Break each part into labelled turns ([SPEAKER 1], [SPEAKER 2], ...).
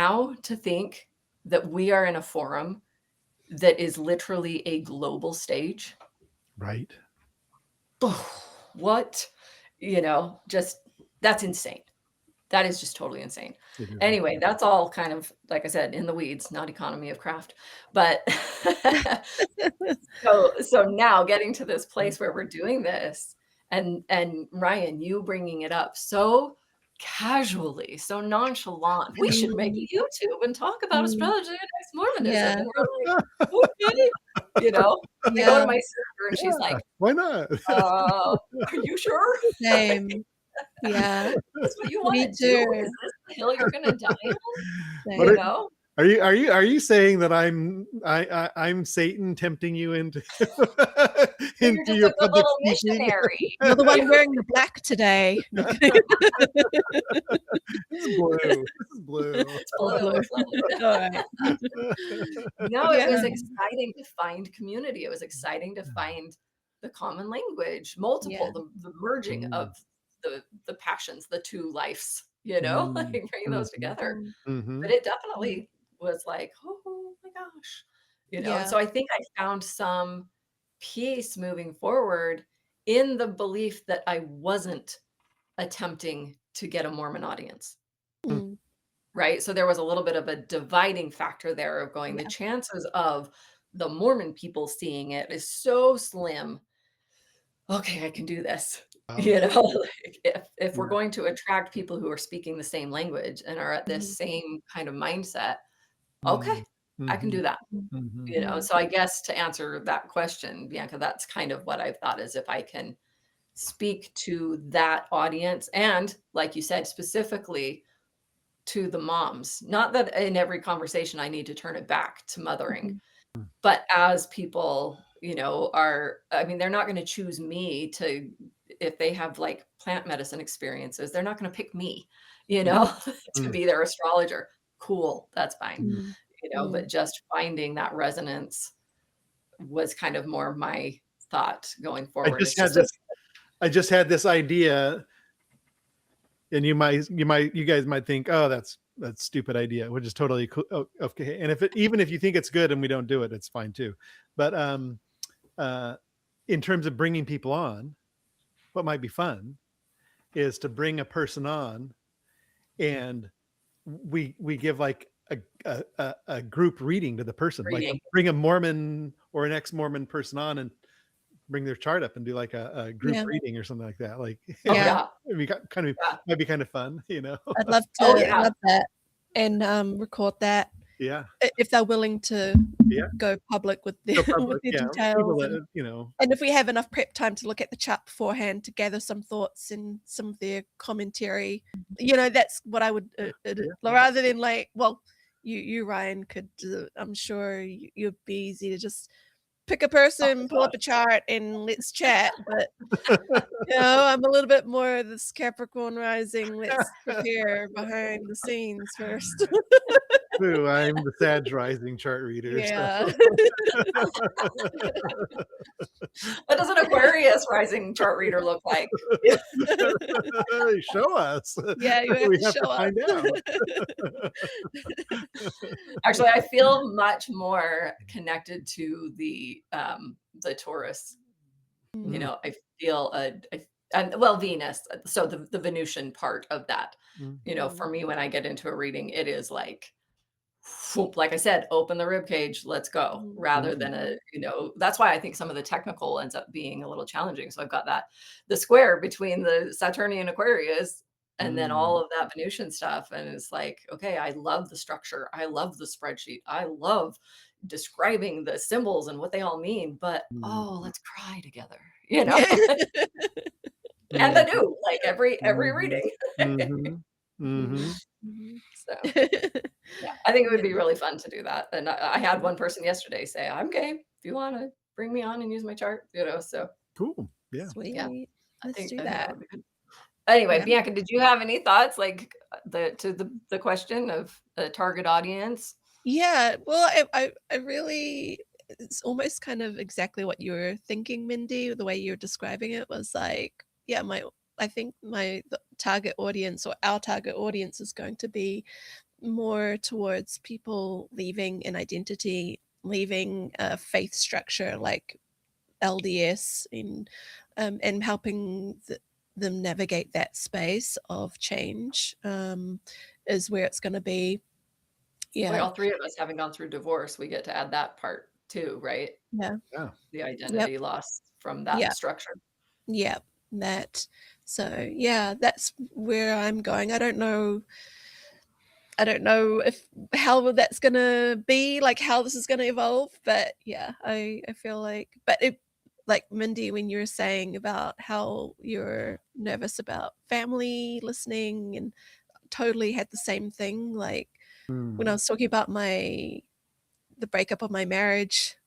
[SPEAKER 1] now to think that we are in a forum that is literally a global stage.
[SPEAKER 2] Right.
[SPEAKER 1] What? Just that's insane. That is just totally insane.
[SPEAKER 2] It is.
[SPEAKER 1] Anyway, that's all kind of, like I said, in the weeds, not economy of craft. But so now getting to this place where we're doing this, and Ryan, you bringing it up so casually, so nonchalant. We should make a YouTube and talk about astrology and ex-Mormonism.
[SPEAKER 3] Yeah.
[SPEAKER 1] And we're like, okay. I go to
[SPEAKER 3] Yeah.
[SPEAKER 1] my sister and she's like,
[SPEAKER 2] Why not?
[SPEAKER 1] are you sure?
[SPEAKER 3] Same. Yeah.
[SPEAKER 1] That's what you want
[SPEAKER 3] Me
[SPEAKER 1] to do?
[SPEAKER 3] too.
[SPEAKER 1] Is this the hill you're gonna die on?
[SPEAKER 2] What
[SPEAKER 1] You
[SPEAKER 2] are-
[SPEAKER 1] know?
[SPEAKER 2] Are you saying that I'm Satan tempting you into
[SPEAKER 1] You're
[SPEAKER 2] into
[SPEAKER 1] just
[SPEAKER 2] your
[SPEAKER 1] a good
[SPEAKER 2] public
[SPEAKER 1] little
[SPEAKER 2] speaking?
[SPEAKER 1] missionary.
[SPEAKER 3] You're the one wearing the black today. No, kidding.
[SPEAKER 2] This is blue. This is blue.
[SPEAKER 1] It's blue. It's lovely.
[SPEAKER 3] All right.
[SPEAKER 1] No, it was
[SPEAKER 3] Yeah.
[SPEAKER 1] exciting to find community. It was exciting to find the common language, multiple, the merging of the passions, the two lives, like bringing those together.
[SPEAKER 2] Mhm.
[SPEAKER 1] But it definitely was like, oh my gosh,
[SPEAKER 3] Yeah.
[SPEAKER 1] So I think I found some peace moving forward in the belief that I wasn't attempting to get a Mormon audience.
[SPEAKER 3] Mm.
[SPEAKER 1] Right. So there was a little bit of a dividing factor there of going, the
[SPEAKER 3] Yeah.
[SPEAKER 1] chances of the Mormon people seeing it is so slim. Okay, I can do this. Like if we're going to attract people who are speaking the same language and are at this same kind of mindset, okay, I can do that. So I guess to answer that question, Bianca, that's kind of what I've thought, is if I can speak to that audience and, like you said, specifically to the moms. Not that in every conversation I need to turn it back to mothering, but as people, they're not going to choose me if they have like plant medicine experiences, they're not going to pick me, to be their astrologer. Cool. That's fine. But just finding that resonance was kind of more my thought going forward.
[SPEAKER 2] I just had this idea, and you guys might think, oh, that's stupid idea, which is totally cool. Oh, okay. And even if you think it's good and we don't do it, it's fine too. But in terms of bringing people on, what might be fun is to bring a person on, and we give like a group reading to the person, like bring a Mormon or an ex-Mormon person on and bring their chart up and do like a group reading or something like that. Like, it'd be might be kind of fun,
[SPEAKER 3] I'd love to love that and record that.
[SPEAKER 2] Yeah.
[SPEAKER 3] If they're willing to go public with their details. And if we have enough prep time to look at the chart beforehand to gather some thoughts and some of their commentary, that's what I would rather than like, well, you Ryan could, I'm sure you'd be easy to just pick a person, pull up a chart, and let's chat. But I'm a little bit more this Capricorn rising. Let's prepare behind the scenes first.
[SPEAKER 2] Ooh, I'm the Sag rising chart reader.
[SPEAKER 3] Yeah.
[SPEAKER 1] So. What does an Aquarius rising chart reader look like?
[SPEAKER 2] Show us.
[SPEAKER 3] Yeah, you have
[SPEAKER 2] we
[SPEAKER 3] to
[SPEAKER 2] have
[SPEAKER 3] show
[SPEAKER 2] to find
[SPEAKER 3] out.
[SPEAKER 1] Actually, I feel much more connected to the Taurus. I feel Venus. So the Venusian part of that. For me, when I get into a reading, it is like I said, open the ribcage, let's go, rather than that's why I think some of the technical ends up being a little challenging. So I've got the square between the Saturnian Aquarius and then all of that Venusian stuff. And it's like, okay, I love the structure. I love the spreadsheet. I love describing the symbols and what they all mean, but let's cry together, and I do, like every reading. So I think it would be really fun to do that. And I had one person yesterday say, I'm game if you want to bring me on and use my chart, so
[SPEAKER 2] cool. Yeah.
[SPEAKER 3] Sweet.
[SPEAKER 1] Yeah.
[SPEAKER 3] Let's do that.
[SPEAKER 1] Would be good. Anyway, Bianca, did you have any thoughts like the question of the target audience?
[SPEAKER 3] Yeah, well, I really, it's almost kind of exactly what you were thinking, Mindy. The way you're describing it was like, I think the target audience, or our target audience, is going to be more towards people leaving an identity, leaving a faith structure like LDS, and helping them navigate that space of change, is where it's going to be.
[SPEAKER 1] Well,
[SPEAKER 3] Yeah.
[SPEAKER 1] all three of us having gone through divorce, we get to add that part too, right?
[SPEAKER 3] Yeah.
[SPEAKER 2] Yeah.
[SPEAKER 1] The
[SPEAKER 3] Yep.
[SPEAKER 1] identity loss from that
[SPEAKER 3] Yeah.
[SPEAKER 1] structure.
[SPEAKER 3] Yeah. That. So yeah, that's where I'm going. I don't know if how that's gonna be, like how this is gonna evolve, but yeah, I feel like, but it, like Mindy, when you were saying about how you're nervous about family listening, and totally had the same thing, like when I was talking about the breakup of my marriage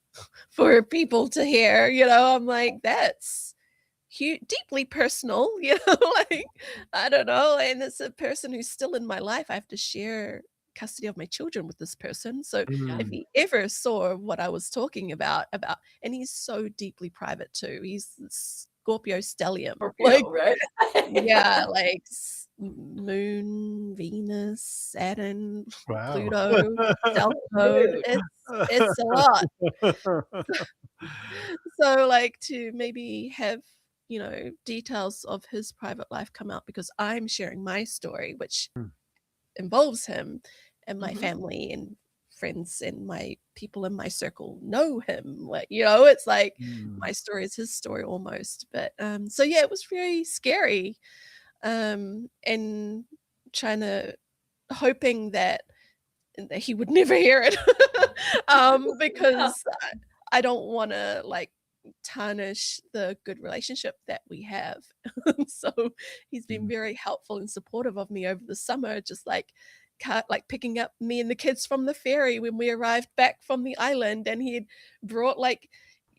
[SPEAKER 3] for people to hear, I'm like, that's deeply personal, like, I don't know, and it's a person who's still in my life. I have to share custody of my children with this person, so
[SPEAKER 1] Yeah.
[SPEAKER 3] if he ever saw what I was talking about, and he's so deeply private too. He's Scorpio stellium, like,
[SPEAKER 1] Scorpio, right?
[SPEAKER 3] yeah, like Moon, Venus, Saturn,
[SPEAKER 2] Wow.
[SPEAKER 3] Pluto, South Node.
[SPEAKER 1] Dude.
[SPEAKER 3] It's a lot. So, like, to maybe have, details of his private life come out because I'm sharing my story, which involves him, and my
[SPEAKER 1] Mhm.
[SPEAKER 3] family and friends and my people in my circle know him. Like, it's like my story is his story almost. But so yeah, it was very scary. And trying to hoping that he would never hear it.
[SPEAKER 1] Yeah.
[SPEAKER 3] Because I don't want to, like, tarnish the good relationship that we have. So he's been very helpful and supportive of me over the summer, just like picking up me and the kids from the ferry when we arrived back from the island, and he had brought like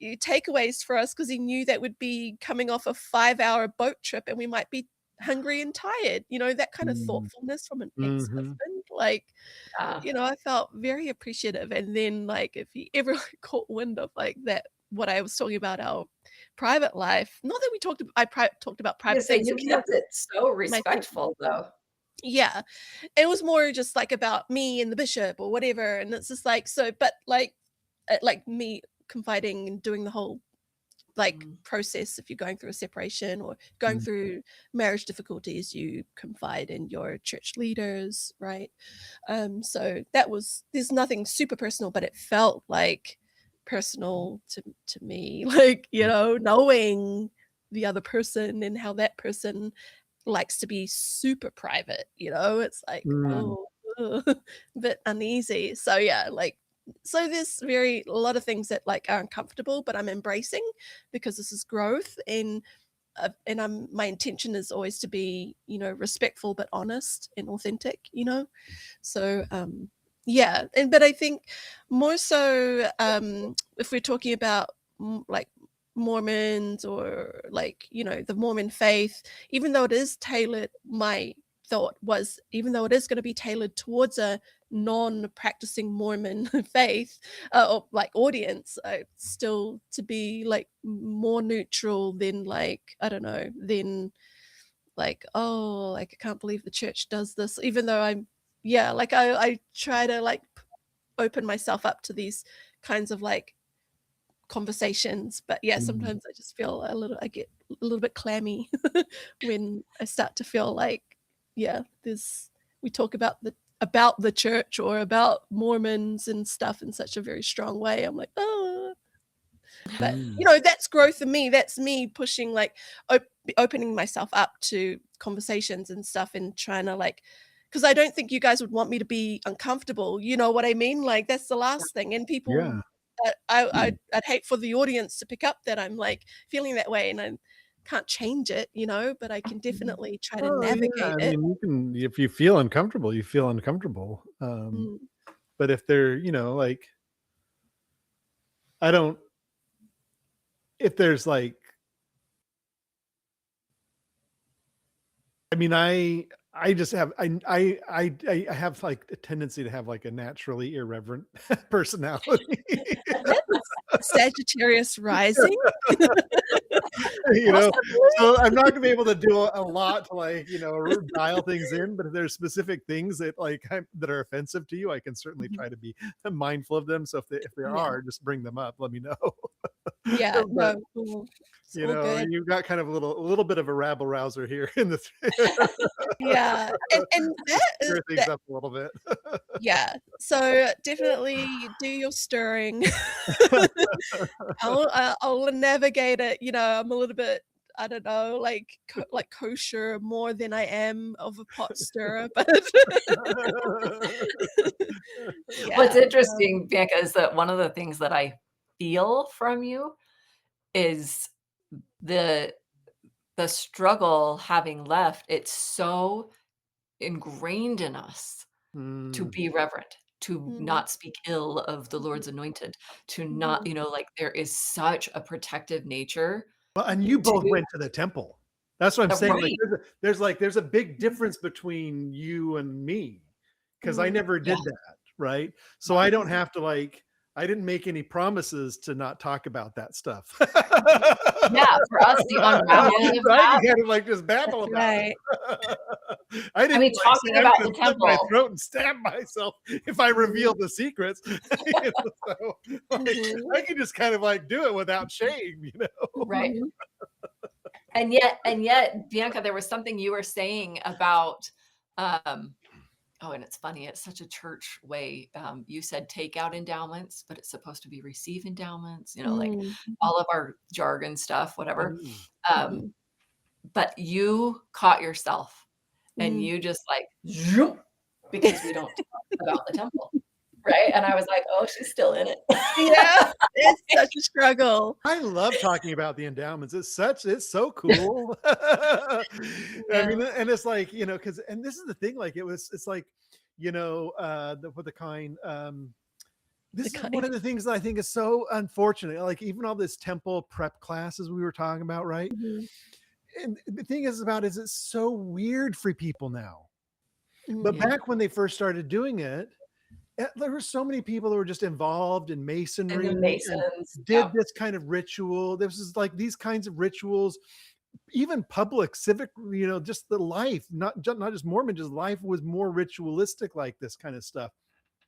[SPEAKER 3] takeaways for us because he knew that we'd be coming off a 5-hour boat trip and we might be hungry and tired. That kind of thoughtfulness from an ex-husband, like,
[SPEAKER 1] Yeah.
[SPEAKER 3] I felt very appreciative. And then, like, if he ever caught wind of like that, what I was talking about, our private life, not that we talked about, talked about
[SPEAKER 1] I
[SPEAKER 3] private
[SPEAKER 1] say
[SPEAKER 3] things
[SPEAKER 1] you
[SPEAKER 3] with him.
[SPEAKER 1] kept it so
[SPEAKER 3] My thing,
[SPEAKER 1] respectful though.
[SPEAKER 3] yeah, it was more just like about me and the bishop or whatever, and it's just like, so, but like me confiding and doing the whole like process. If you're going through a separation or going through marriage difficulties, you confide in your church leaders, right? So there's nothing super personal, but it felt like personal to me, like, knowing the other person and how that person likes to be super private, it's like, oh, bit uneasy. So yeah, like, so there's a lot of things that like are uncomfortable, but I'm embracing because this is growth. And my intention is always to be, respectful but honest and authentic, so yeah. But I think more so, if we're talking about like Mormons, or like, the Mormon faith, even though it is tailored, my thought was, even though it is going to be tailored towards a non-practicing Mormon faith, or like audience, still to be like more neutral than, like, I don't know, than like, oh, like, I can't believe the church does this, even though yeah, like, I try to like open myself up to these kinds of like conversations. But yeah, sometimes I just feel I get a little bit clammy when I start to feel like, yeah, we talk about the church or about Mormons and stuff in such a very strong way. I'm like, oh, but that's growth in me. That's me pushing, like, opening myself up to conversations and stuff, and trying to like, because I don't think you guys would want me to be uncomfortable. You know what I mean? Like, that's the last thing. And people,
[SPEAKER 2] Yeah.
[SPEAKER 3] I'd hate for the audience to pick up that I'm like feeling that way, and I can't change it, but I can definitely try to
[SPEAKER 2] Oh, yeah.
[SPEAKER 3] navigate
[SPEAKER 2] I
[SPEAKER 3] it.
[SPEAKER 2] mean, you can, if you feel uncomfortable, you feel uncomfortable.
[SPEAKER 3] Mm.
[SPEAKER 2] But if they're, like, I don't, if there's like, I mean, I just have, I have like a tendency to have like a naturally irreverent personality.
[SPEAKER 3] That's Sagittarius rising.
[SPEAKER 2] you know,
[SPEAKER 3] Possibly.
[SPEAKER 2] so I'm not gonna be able to do a lot to like, you know, dial things in, but if there's specific things that like that are offensive to you, I can certainly try to be mindful of them. So if there
[SPEAKER 3] Yeah.
[SPEAKER 2] are, just bring them up. Let me know.
[SPEAKER 3] Yeah,
[SPEAKER 2] But
[SPEAKER 3] no, it's
[SPEAKER 2] you
[SPEAKER 3] all
[SPEAKER 2] know,
[SPEAKER 3] good.
[SPEAKER 2] you've got kind of a little bit of a rabble rouser here in the
[SPEAKER 3] Yeah, and that is
[SPEAKER 2] stir things
[SPEAKER 3] that
[SPEAKER 2] up a little bit.
[SPEAKER 3] yeah, so definitely do your stirring. I'll navigate it, you know, I'm a little bit, I don't know, like kosher more than I am of a pot stirrer, but
[SPEAKER 1] What's
[SPEAKER 3] yeah,
[SPEAKER 1] interesting, Bianca, is that one of the things that I feel from you is the the struggle having left. It's so ingrained in us to
[SPEAKER 2] Mm,
[SPEAKER 1] be reverent, to
[SPEAKER 3] mm,
[SPEAKER 1] not speak ill of the Lord's anointed, to not,
[SPEAKER 3] mhm,
[SPEAKER 1] you know, like, there is such a protective nature
[SPEAKER 2] well, and you
[SPEAKER 3] mhm,
[SPEAKER 2] both
[SPEAKER 1] to
[SPEAKER 2] went to the temple. That's what I'm saying. Like
[SPEAKER 1] right.
[SPEAKER 2] there's a big
[SPEAKER 3] mhm,
[SPEAKER 2] difference between you and me because I
[SPEAKER 3] mm,
[SPEAKER 2] never
[SPEAKER 1] Yeah,
[SPEAKER 2] did that, right? So
[SPEAKER 1] yeah.
[SPEAKER 2] I don't
[SPEAKER 3] mhm,
[SPEAKER 2] have to like I didn't make any promises to not talk about that stuff.
[SPEAKER 3] mhm.
[SPEAKER 1] Yeah, for us, the unraveling of
[SPEAKER 2] So I
[SPEAKER 1] that
[SPEAKER 2] can kind of like just
[SPEAKER 3] That's
[SPEAKER 2] babble about
[SPEAKER 3] right.
[SPEAKER 2] it. I
[SPEAKER 1] I
[SPEAKER 2] didn't
[SPEAKER 1] mean,
[SPEAKER 2] like say
[SPEAKER 1] talking
[SPEAKER 2] I'm
[SPEAKER 1] about
[SPEAKER 2] gonna
[SPEAKER 1] the
[SPEAKER 2] slit my
[SPEAKER 1] temple.
[SPEAKER 2] throat and stab myself if I reveal
[SPEAKER 3] Mhm,
[SPEAKER 2] the secrets. You know, so like
[SPEAKER 3] mhm,
[SPEAKER 2] I can just kind of like do it without shame, you know.
[SPEAKER 1] Right.
[SPEAKER 3] mhm,
[SPEAKER 1] And yet, Bianca, there was something you were saying about, um oh, and it's funny, it's such a church way. You said take out endowments, but it's supposed to be receive endowments, you know, like
[SPEAKER 3] mm,
[SPEAKER 1] all of our jargon stuff, whatever.
[SPEAKER 2] Mm.
[SPEAKER 1] Um,
[SPEAKER 3] mhm,
[SPEAKER 1] but you caught yourself and
[SPEAKER 3] mm.
[SPEAKER 1] you just like, zoom, because we don't talk about the temple. Right. And I was like, oh, she's still in it.
[SPEAKER 3] Yeah, it's such a struggle.
[SPEAKER 2] I love talking about the endowments. It's so cool. I
[SPEAKER 3] Yeah,
[SPEAKER 2] mean, and it's like, you know, because and this is the thing, like it's like, you know, the kind
[SPEAKER 3] the
[SPEAKER 2] this is one
[SPEAKER 3] kind.
[SPEAKER 2] of the things that I think is so unfortunate. Like even all this temple prep classes we were talking about, right?
[SPEAKER 3] Mhm,
[SPEAKER 2] And the thing is about is it's so weird for people now. But
[SPEAKER 3] mm,
[SPEAKER 1] Yeah.
[SPEAKER 2] back when they first started doing it, there were so many people that were just involved in
[SPEAKER 1] And the
[SPEAKER 2] masonry and
[SPEAKER 1] Masons.
[SPEAKER 2] did
[SPEAKER 1] Yeah.
[SPEAKER 2] this kind of ritual. This is like these kinds of rituals, even public civic, you know, just the life, not just Mormon, just life was more ritualistic like this kind of stuff.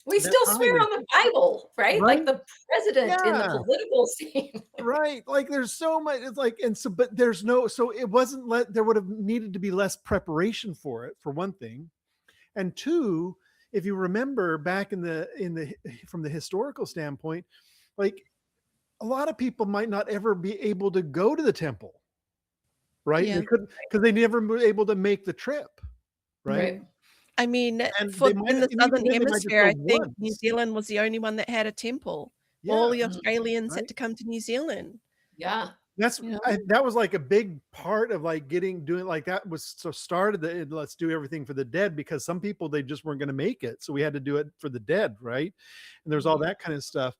[SPEAKER 1] We
[SPEAKER 2] That
[SPEAKER 1] still
[SPEAKER 2] time
[SPEAKER 1] swear
[SPEAKER 2] is
[SPEAKER 1] on the Bible, right?
[SPEAKER 2] right.
[SPEAKER 1] Like the president in the
[SPEAKER 2] Yeah.
[SPEAKER 1] political scene.
[SPEAKER 2] Right. Like there's so much. It's like, and so, but there's no, so it wasn't there would have needed to be less preparation for it, for one thing. And two, if you remember back from the historical standpoint, like a lot of people might not ever be able to go to the temple, right? They
[SPEAKER 3] yeah.
[SPEAKER 2] couldn't because they never were able to make the trip, right?
[SPEAKER 1] Right.
[SPEAKER 3] I mean,
[SPEAKER 2] And
[SPEAKER 3] for
[SPEAKER 2] they might,
[SPEAKER 3] in the
[SPEAKER 2] and even
[SPEAKER 3] Southern
[SPEAKER 2] then they might just
[SPEAKER 3] Hemisphere,
[SPEAKER 2] go
[SPEAKER 3] I think New
[SPEAKER 2] once.
[SPEAKER 3] Zealand was the only one that had a temple. All
[SPEAKER 2] Yeah,
[SPEAKER 3] the
[SPEAKER 1] Mhm.
[SPEAKER 3] Australians had
[SPEAKER 2] right.
[SPEAKER 3] to come to New Zealand,
[SPEAKER 1] Yeah.
[SPEAKER 3] you know?
[SPEAKER 2] That was like a big part of like doing like that was so started the let's do everything for the dead because some people they just weren't going to make it, so we had to do it for the dead, right? And there's all
[SPEAKER 1] Mhm.
[SPEAKER 2] that kind of stuff.